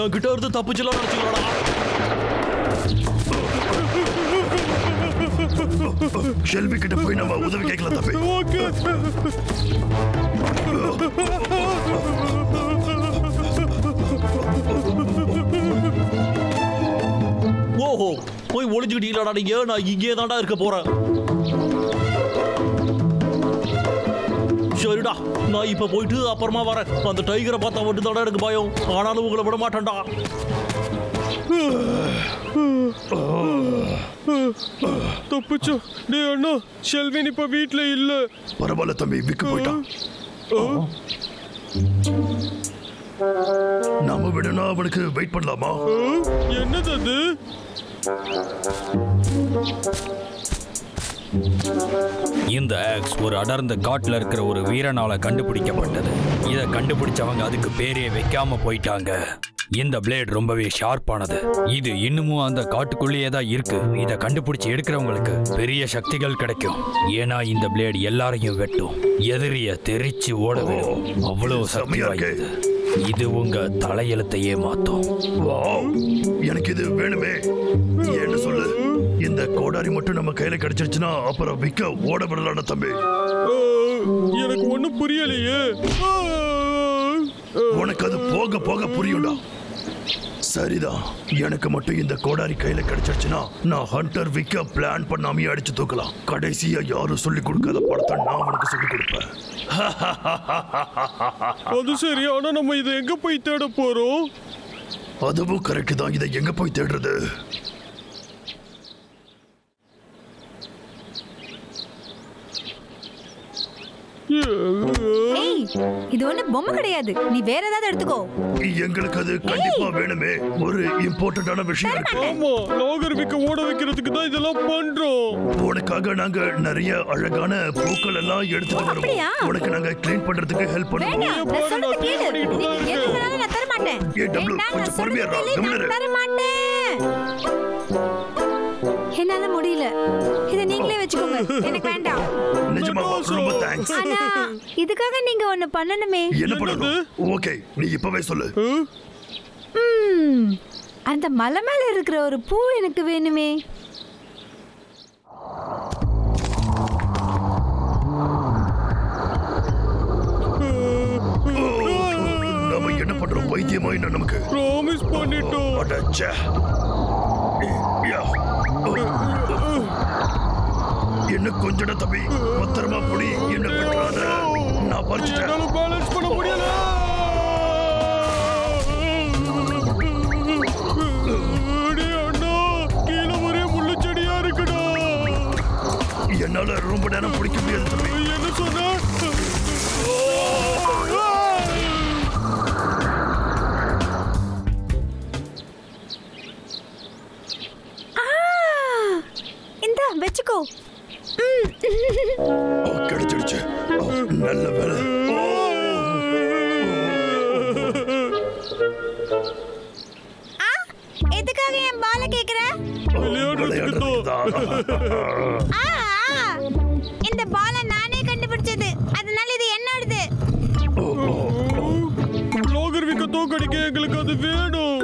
என்கிட்ட இருந்து தப்பிச்சலாம் நினைச்சுக்கலாடா. ஷெல்வி கிட்ட போய் நம்ம உதவி கேட்கலாம் தம்பி. ஓஹோ, போய் ஒளிஞ்சுக்கிட்டீங்களாடா நீங்க? நான் இங்கே தான்டா இருக்க போறேன். சரிடா, நான் இப்ப போயிட்டு அப்புறமா வரேன். அந்த டைகரை பார்த்தா மட்டும் தான்டா எனக்கு பயம். ஆனாலும் உங்களை விட மாட்டேன்டா. தப்பிச்சோ. டே அண்ணா, ஷெல்வின் இப்ப வீட்ல இல்ல. பரவாயில்ல தம்பி, விக்கு போயிட்டான். நாம விடனா அவனுக்கு வெயிட் பண்ணலாமா? என்னது அது? இந்த ஆக்ஸ் ஒரு அடர்ந்த காட்டுல இருக்கிற ஒரு வீரனால கண்டுபிடிக்கப்பட்டது. இதை கண்டுபிடிச்சவங்க அதுக்கு பேரே வைக்காம போயிட்டாங்க. இந்த பிளேட் ரொம்பவே ஷார்ப்பானது. இது இன்னமும் அந்த காட்டுக்குள்ளேயே தான் இருக்கு. இதை கண்டுபிடிச்சு எடுக்கிறவங்களுக்கு பெரிய சக்திகள் கிடைக்கும். ஏன்னா இந்த பிளேட் எல்லாரையும் வெட்டும், எதிரிய தெரிச்சு ஓட விடும். அவ்வளவு சக்தி வாய்ந்தது. இது உங்க தலையெழுத்தையே மாத்தும். எனக்கு இது வேணுமே. என்ன சொல்லு, இந்த கோடாரி மட்டும் நம்ம கையில கிடைச்சிருச்சுன்னா அப்புறம் விக்க ஓட விடலான தம்பி. எனக்கு ஒண்ணும் புரியலையே. உனக்கு அது போக போக புரியும்டா. சரிதான், எனக்கு மட்டும் இந்த கோடாரி கையில கிடைச்சிருச்சுன்னா நான் ஹண்டர் விக்க பிளான் பண்ணாமே அடிச்சு தூக்கலாம். கடைசியா யாரும் சொல்லி கொடுக்காத படத்தை நான் உனக்கு சொல்லி கொடுப்பேன். அது சரி, ஆனா நம்ம இதை எங்க போய் தேட போறோம்? அதுவும் கரெக்ட் தான். இதை எங்க போய் தேடுறது? இது ஒண்ணு பொம்மை கிடையாது. நீ வேற ஏதாவது எடுத்துக்கோ. எங்களுக்கு அது கண்டிப்பா வேணுமே. ஒரு இம்பார்ட்டன்டான விஷயம் இருக்கு. ஆமா, நாகர்விக்க ஓட வைக்கிறதுக்கு தான் இதெல்லாம் பண்றோம். உனக்காக நாங்க நிறைய அழகான பூக்கள் எல்லாம் எடுத்துட்டு வருவோம். உனக்கு நாங்க க்ளீன் பண்றதுக்கு ஹெல்ப் பண்ணுவோம். நான் சொல்றது கேளு. நீ எதுனாலும் நான் தர மாட்டேன். கொஞ்சம் பொறுமையா இரு. தர மாட்டேன். என்னால முடியல. இத நீங்களே வச்சுக்கோங்க. எனக்கு வேண்டாம். நிஜமா ரொம்ப தேங்க்ஸ். ஆனா இதுக்காக நீங்க ஒன்னு பண்ணணுமே. என்ன பண்ணணும்? ஓகே, நீ இப்பவே சொல்லு. அந்த மலை மேல இருக்கிற ஒரு பூ எனக்கு வேணுமே. நாம என்ன பண்றோம்? பைத்தியமா என்ன நமக்கு? ப்ராமிஸ் பண்ணிட்டோம். அடச்சே. என்ன கொஞ்சட தம்பி, பத்திரமா புடி. என்ன விட்டுறாத, நான் பறிச்சுட்டேன். பேலன்ஸ் பண்ண முடியல. அண்ணா, கீழே ஒரே முள்ளு செடியா இருக்குடா. என்னால ரொம்ப நேரம் பிடிக்க முடியாது தம்பி. என்ன சொன்ன? வெச்சுக்கோ. கிடைச்சிடுச்சு. நல்ல வேலை. எதுக்காக என் பால கேக்குற? இந்த பால நானே கண்டுபிடிச்சது. அதனால இது என்னோடது. நாகர்விக்க தோக்கடிக்க எங்களுக்கு அது வேணும்.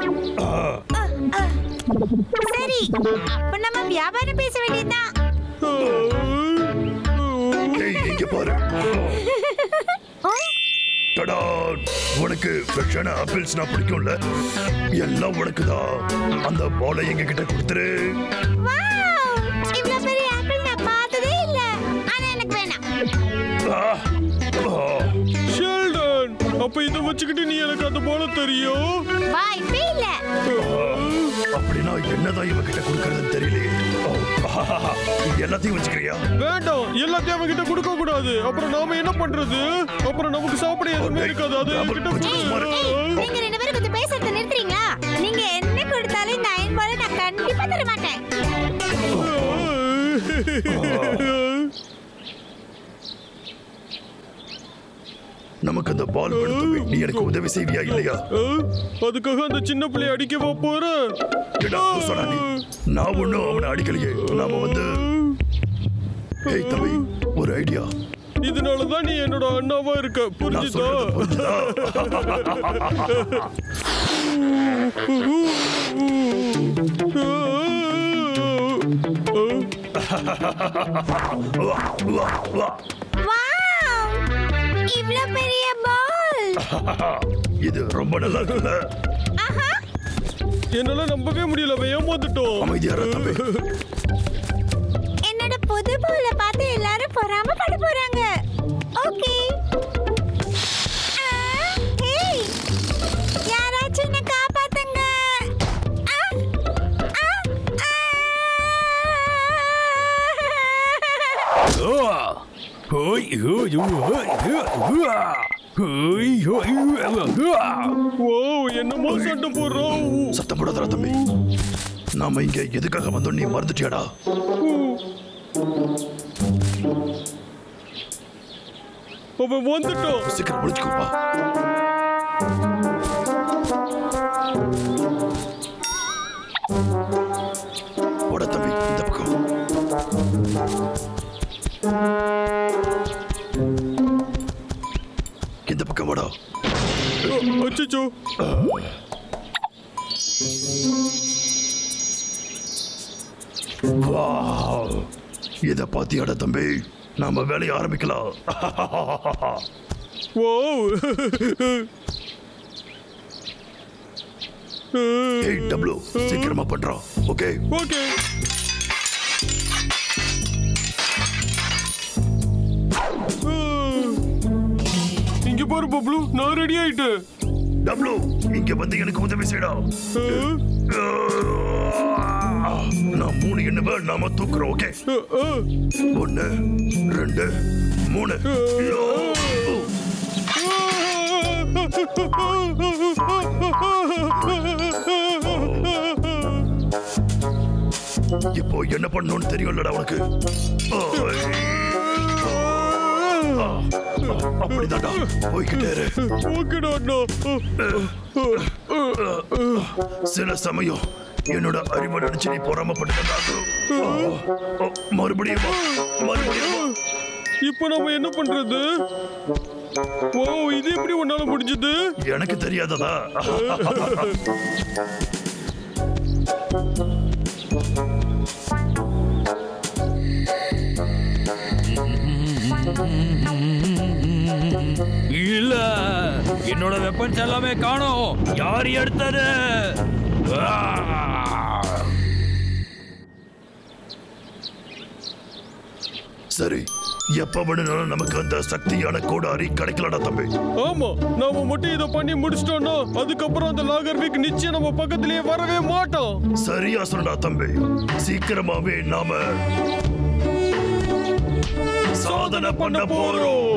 சரி, அப்ப நம்ம வியாபாரம் பேச வேண்டியதுதான். இங்க பாரு. டடா, உனக்கு ஃப்ரெஷ்ஷான ஆப்பிள்ஸ் நான் பிடிக்கும்ல, எல்லாம் உனக்கு தான். அந்த பாலை எங்க கிட்ட கொடுத்துரு. இவ்வளவு பெரிய ஆப்பிள் நான் பார்த்ததே இல்ல. ஆனா எனக்கு வேணாம். ஷெல்டன், அப்ப இத வச்சுக்கிட்டு நீ எனக்கு அந்த பாலை தெரியும்? வாய்ப்பே இல்ல. அப்படின்னா என்னதான் இவ கிட்ட கொடுக்கறதுன்னு தெரியலையே. எல்லாத்தையும் வச்சுக்கிறியா? வேண்டாம், எல்லாத்தையும் அவன் கிட்ட கொடுக்க கூடாது. அப்புறம் நாம என்ன பண்றது? அப்புறம் நமக்கு சாப்பிட எதுவுமே இருக்காது. அது நீங்க ரெண்டு பேரும் கொஞ்சம் பேசுறத நிறுத்துறீங்களா? நீங்க என்ன கொடுத்தாலும் இந்த அயன் பாலை நான் கண்டிப்பா தர மாட்டேன். நமக்கு அந்த பால் வேணும். நீ எனக்கு உதவி செய்வியா இல்லையா? அதுக்காக அந்த சின்ன பிள்ளை அடிக்கவா போற? நான் ஒண்ணும் அவனை அடிக்கலையே. நாம வந்து, ஏய் தம்பி, ஒரு ஐடியா. இதனாலதான் நீ என்னோட அண்ணாவா இருக்க, புரிஞ்சுதா? இவ்ளோ பெரிய பால். இது ரொம்ப நல்லா இருக்குல்ல? என்னால நம்பவே முடியல, ஏமாந்துட்டோம். அமைதியா இரு தம்பி. என்னோட புது பால பார்த்து எல்லாரும் பொறாமப்பட போறாங்க. ஓகே. ஹேய், யாராச்சும் என்ன காப்பாத்துங்க. என்னமோ சண்டை போடுறோம். சத்தம் போடாதடா தம்பி. நாம இங்க எதுக்காக வந்தோம் நீ மறந்துட்டியாடா? அவன் வந்துட்டோம். சீக்கிரம் முடிச்சுக்கோப்பா. போட தம்பி இந்த பக்கம். இந்த பக்கம் வாடா. அச்சச்சோ. வாவ், இத பாத்தியாடா தம்பி? நாம வேலையை ஆரம்பிக்கலாம். ஏய் டப்ளு, சீக்கிரமா பண்றோம். Okay okay. இங்க பாரு பப்ளு, நான் ரெடி ஆயிட்டேன். டப்ளு, இங்க வந்து எனக்கு உதவி செய்யடா. நான் 3 எண்ணுவேன், நாம தூக்குறோம். ஓகே, 1 2 3. இப்போ என்ன பண்ணணும்னு தெரியும்லடா உனக்கு? அப்படிதான்டா, போய்கிட்டே இரு. சில சமயம் என்னோட அறிவை நினைச்சு நீ பொறாமப்பட்டு மறுபடியும் இப்ப நம்ம என்ன பண்றது? ஓ, இது எப்படி உன்னால முடிஞ்சது? எனக்கு தெரியாததா? இல்ல, என்னோட வெப்பன்ஸ் எல்லாமே காணோம். யார் எடுத்தது? சரி, எப்ப வேணும்னாலும் நமக்கு அந்த சக்தியான கோடாரி கிடைக்கலடா தம்பி. ஆமா, நாம மட்டும் இதை பண்ணி முடிச்சிட்டோம்னா அதுக்கப்புறம் அந்த லாகர்விக் நிச்சயம் நம்ம பக்கத்திலேயே வரவே மாட்டோம். சரியா சொன்னடா தம்பி. சீக்கிரமாவே நாம சாதனை பண்ண போறோம்.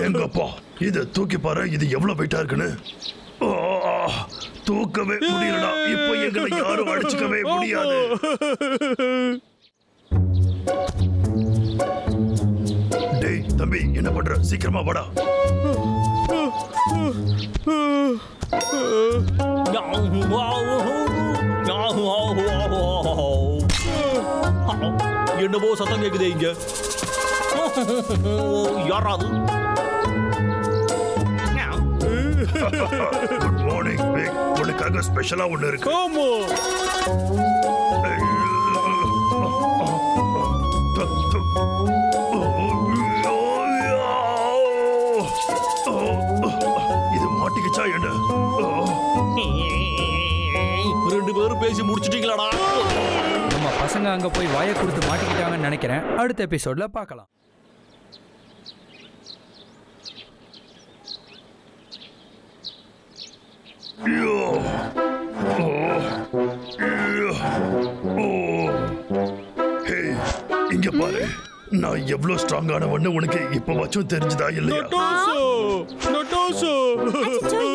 எங்கப்பா, இத தூக்கி பாரு, இது எவ்வளவு வெயிட்டா இருக்குன்னு. தூக்கவே முடியலடா. இப்ப எங்களை யாரும் அடிச்சுக்கவே முடியாது. டேய் தம்பி, என்ன பண்ற? சீக்கிரமா வாடா. என்னவோ சத்தம் கேக்குதே இங்க. யாராது? Good morning pig. உனக்காக ஸ்பெஷலா ஒண்ணு இருக்கு. ஆமா. இது மாட்டிக்கிச்சா என்ன? 2 பேரும் பேசி முடிச்சிட்டீங்களாடா? நம்ம பசங்க அங்க போய் வாயை கொடுத்து மாட்டிக்கிட்டாங்கன்னு நினைக்கிறேன். அடுத்த எபிசோட்ல பார்க்கலாம். இங்க பாரு, நான் எவ்வளவு ஸ்ட்ராங்கானவன்னு உனக்கு இப்ப வச்சும் தெரிஞ்சதா இல்லையா?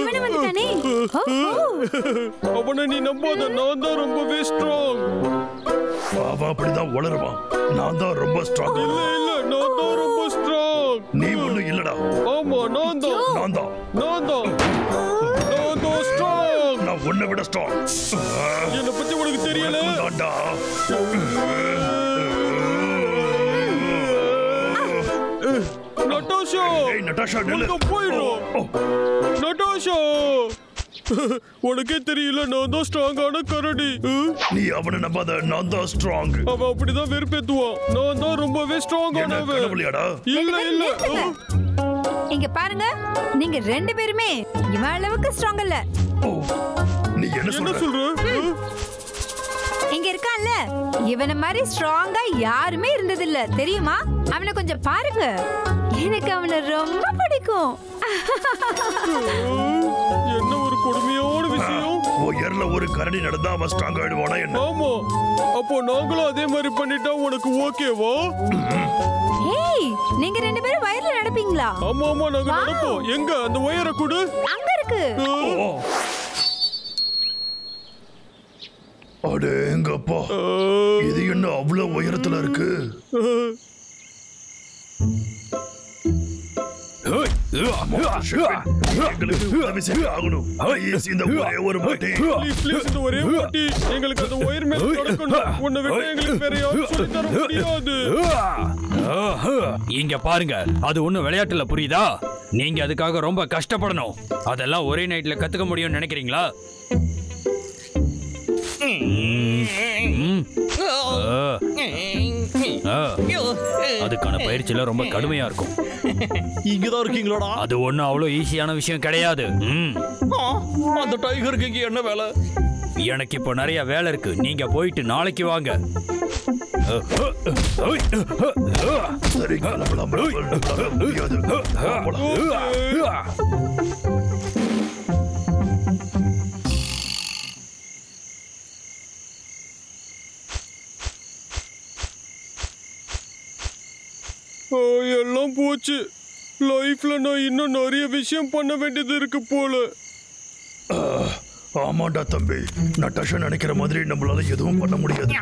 இவனே வந்துட்டானே. அவனை நீ நம்பாத, நான் தான் ரொம்பவே ஸ்ட்ராங். அவன் அப்படிதான் வளருவான். நான் தான் ரொம்ப ஸ்ட்ராங். இல்ல இல்ல, நான் தான் ரொம்ப ஸ்ட்ராங். நீ ஒண்ணும் இல்லடா. ஆமா, நான் தான் ஸ்ட்ராங். நான் உன்னை விட ஸ்ட்ராங். என்னை பத்தி உனக்கு தெரியல. நட்டாஷா, போயிடும். நட்டாஷா, உனக்கே தெரியல, நான் தான் ஸ்ட்ராங்கான கரடி. நீ அவனை நம்பாத, நான் தான் ஸ்ட்ராங். அவன் அப்படிதான் வெறுப்பேத்துவான். நான் தான் ரொம்பவே ஸ்ட்ராங்கானவன். இல்ல இல்ல, இங்க பாருங்க, நீங்க 2 பேருமே இவன் அளவுக்கு ஸ்ட்ராங் இல்ல. நீ என்ன சொல்ற? இங்க இருக்கான்ல, இவனை மாதிரி ஸ்ட்ராங்கா யாருமே இருந்ததில்ல தெரியுமா? அவனை கொஞ்சம் பாருங்க, எனக்கு அவனை ரொம்ப பிடிக்கும். என்ன ஒரு கொடுமையான விஷயம். உயர்ல ஒரு கரடி நடந்தா அவன் ஸ்ட்ராங் ஆயிடுவானா என்ன? ஆமா, அப்போ நாங்களும் அதே மாதிரி பண்ணிட்டா உனக்கு ஓகேவா? ஏய், நீங்க 2 பேரும் வயர்ல நடப்பீங்களா? ஆமா ஆமா, நாங்க நடப்போம். எங்க அந்த ஒயரை கொடு. அங்க இருக்கு. அடே எங்கப்பா, இது என்ன அவ்வளவு உயரத்துல இருக்கு? எங்களுக்கு அந்த ஒயர் மேல நடக்கணும். உன்னை விட்டு எங்களுக்கு வேற யாரும் சொல்லி தர முடியாது. இங்க பாருங்க, அது ஒண்ணும் விளையாட்டுல புரியுதா? நீங்க அதுக்காக ரொம்ப கஷ்டப்படணும். அதெல்லாம் ஒரே நைட்ல கத்துக்க முடியும்னு நினைக்கிறீங்களா? அதுக்கான பயிற்சியில ரொம்ப கடுமையா இருக்கும். இங்கதான் இருக்கீங்களா? அது ஒண்ணும் அவ்வளவு ஈஸியான விஷயம் கிடையாது. அந்த டைகருக்கு இங்க என்ன வேலை? எனக்கு இப்போ நிறைய வேலை இருக்கு. நீங்க போயிட்டு நாளைக்கு வாங்க. சரி, முடியாது. எல்லாம் போச்சு. லைஃப்ல நான் இன்னும் நிறைய விஷயம் பண்ண வேண்டியது இருக்கு போல. ஆமாண்டா தம்பி, நட்டாஷா நினைக்கிற மாதிரி நம்மளால எதுவும் பண்ண முடியாது.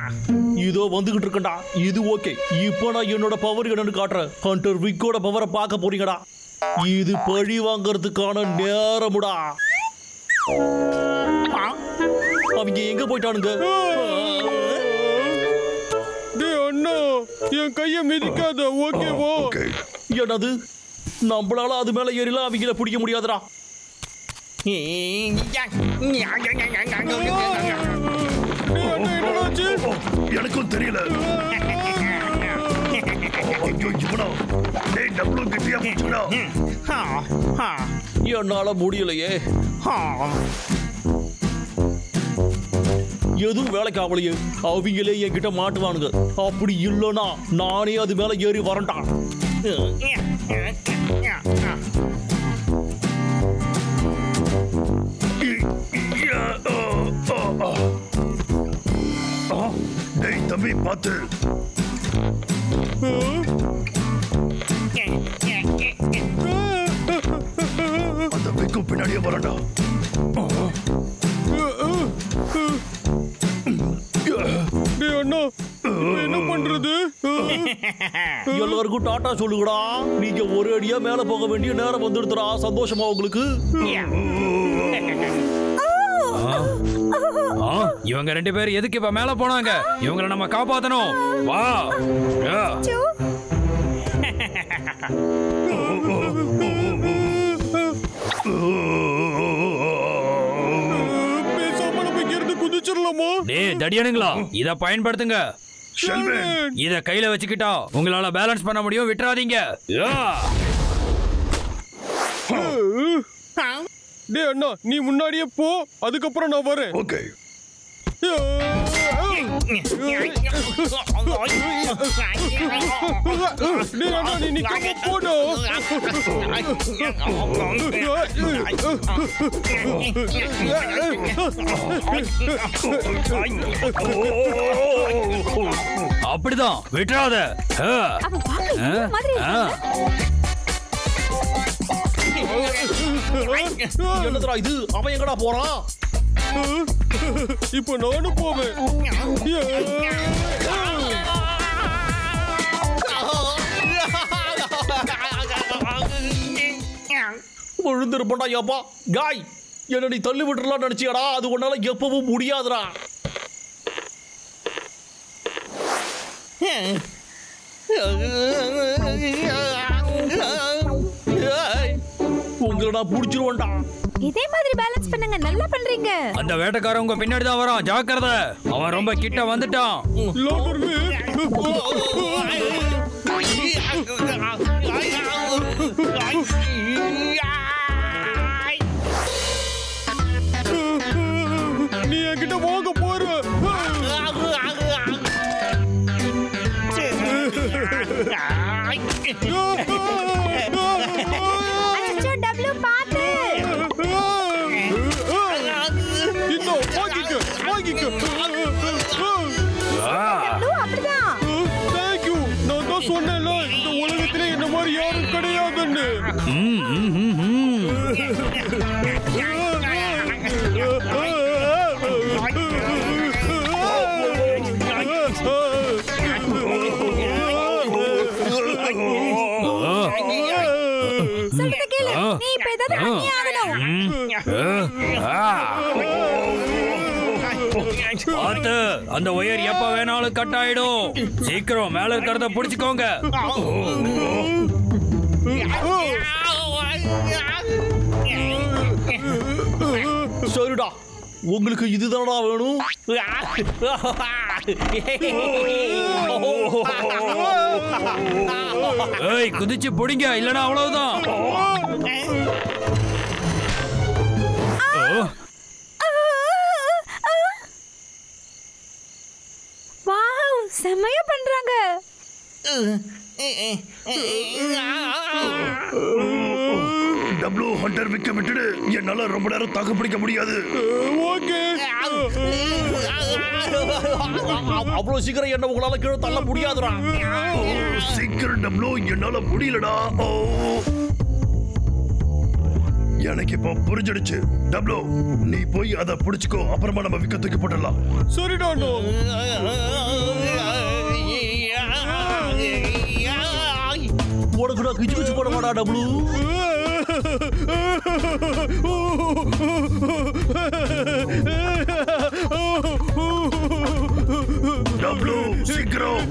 இதோ வந்துகிட்டு இருக்கண்டா. இது ஓகே. இப்போ நான் என்னோட பவர் என்னன்னு காட்டுறேன். ஹண்டர் விக்கோட பவரை பார்க்க போறீங்கடா. இது பழி வாங்கறதுக்கான நேரமுடா. அவங்க எங்க போயிட்டானுங்க? அண்ணா, என் கைய மிதிக்காத, ஓகேவா? என்னது, நம்மளால அது மேல ஏறிலாம் அவங்கள பிடிக்க முடியாதுடா. எனக்கும் தெரியல. என்னால முடியலையே. எதுவும் வேலைக்கு ஆகலையே. அவங்களே என்கிட்ட மாட்டுவானுங்க. அப்படி இல்லைன்னா நானே அது மேல ஏறி வரண்டான். தம்பி பார்த்து. அந்த விக்கு பின்னாடியே வரண்டா. அண்ணா, என்ன பண்றது? எல்லாருக்கும் டாட்டா சொல்லுங்கடா. நீங்க ஒரு அடியா மேல போக வேண்டிய நேரம் வந்துடுதுடா. சந்தோஷமா உங்களுக்கு? இவங்க 2 பேரும் எதுக்கு இப்ப மேல போனாங்க? இவங்களை நம்ம காப்பாத்தணும். வா. பேசாம நம்ம இங்க இருந்து குதிச்சிடலாமா? டேய் தடியானுங்களா, இத பயன்படுத்துங்க. இத கையில வச்சுக்கிட்டா உங்களால பேலன்ஸ் பண்ண முடியும். விட்டுறாதீங்க. டேய் அண்ணா, நீ முன்னாடியே போ, அதுக்கப்புறம் நான் வரேன். ஓகே. நீ நிக்காம போடும். அப்படிதான் விட்டுறாத. அவன் பார்க்க இந்த மாதிரி என்னதுடா இது? அவன் எங்கடா போறான்? இப்ப நானும் போவேன். விழுந்திருப்பா ஏப்பா. காய், என்ன நீ தள்ளி விட்டுலாம் நினைச்சியாடா? அது உன்னால எப்பவும் முடியாதுடா. உங்களை நான் புடிச்சிருவேன்டா. இதே மாதிரி பேலன்ஸ் பண்ணுங்க, நல்லா பண்றீங்க. அந்த வேட்டைக்காரன் உங்க பின்னாடி தான் வரான், ஜாக்கிரதை. அவன் ரொம்ப கிட்ட வந்துட்டான். நீ என்கிட்ட போக போற. அச்சோ டப்ளூ பாத்து. இன்னோ வாங்கிக்க வாங்கிக்க. டப்ளூ அப்படிதான். Thank you. நான் தான் சொன்னேன்ல, இந்த உலகத்திலே என்ன மாதிரி யாரும் கிடையாதுன்னு. சொல்றத கேளு, நீ இப்ப ஏதாவது பண்ணி ஆகணும். பார்த்து, அந்த ஒயர் எப்ப வேணாலும் கட் ஆயிடும். சீக்கிரம் மேல இருக்கிறத புடிச்சுக்கோங்க. சரிடா, உங்களுக்கு இதுதானடா வேணும்? ஏய், குதிச்சு புடிங்க, இல்லனா அவ்வளவுதான். வாவ், செமையா பண்றாங்க. டப்ளூ, ஹண்டர் விக்க விட்டுடு. என்னால ரொம்ப நேரம் தாக்கு பிடிக்க முடியாது. ஓகே. அவ்வளவு சீக்கிரம் என்ன உங்களால கீழே தள்ள முடியாதுடா. சீக்கிரம் டப்ளூ, என்னால முடியலடா. எனக்கு இப்ப புரிஞ்சிடுச்சு. டப்ளூ, நீ போய் அதை புடிச்சுக்கோ. அப்புறமா நம்ம விக்க தூக்கி போட்டுடலாம். சரிடா. உனக்கு நான் கிச்சு கிச்சு போட மாட்டா டப்ளூ. டப்ளூ, சீக்கிரம்.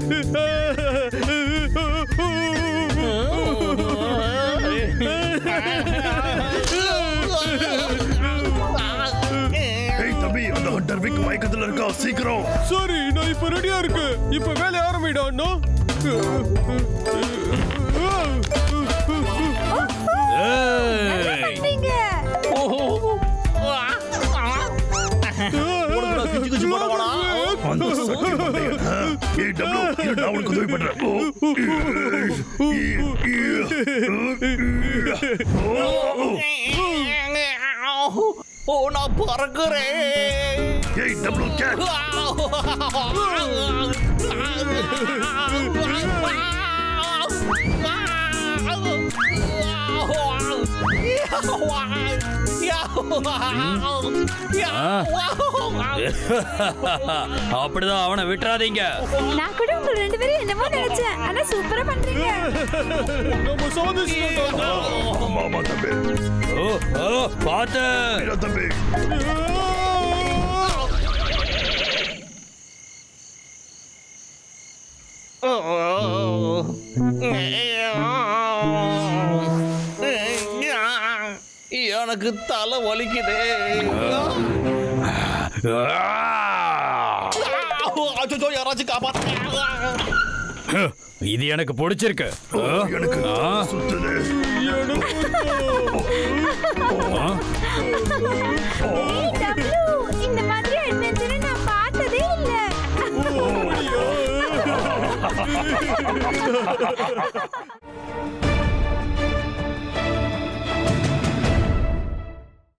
ஏய் தம்பி, அந்த ஹண்டர் விக் மயக்கத்துல இருக்கா. சீக்கிரம். சரி, நான் இப்ப ரெடியா இருக்கு. இப்ப வேலை ஆரம்பிடா. பண்றீங்க. உனக்கு நான் கிச்சு கிச்சு போட மாட்டா. அந்த சோறு மண்டையன். ஏய் டப்ளூ, இரு, நான் உனக்கு உதவி பண்றேன். நான் பறக்குறேன். ஏய் டப்ளூ, கேட்ச். அப்படிதான், அவனை விட்டுறாதீங்க. நான் கூட உங்க ரெண்டு பேரும் என்னமோ நினைச்சேன். ஆனா சூப்பரா பண்றீங்க. நம்ம சாதிச்சிட்டோம். மாமா தம்பி. பார்த்து. இரு தம்பி. எனக்கு தலை வலிக்குது. அச்சோ, யாராச்சும் காப்பாத்துங்க. இது எனக்கு பிடிச்சிருக்கு. எனக்கு சுத்துது. ஏய், டப்ளூ, இந்த மாதிரி அட்வென்ச்சரை நான் போச்சு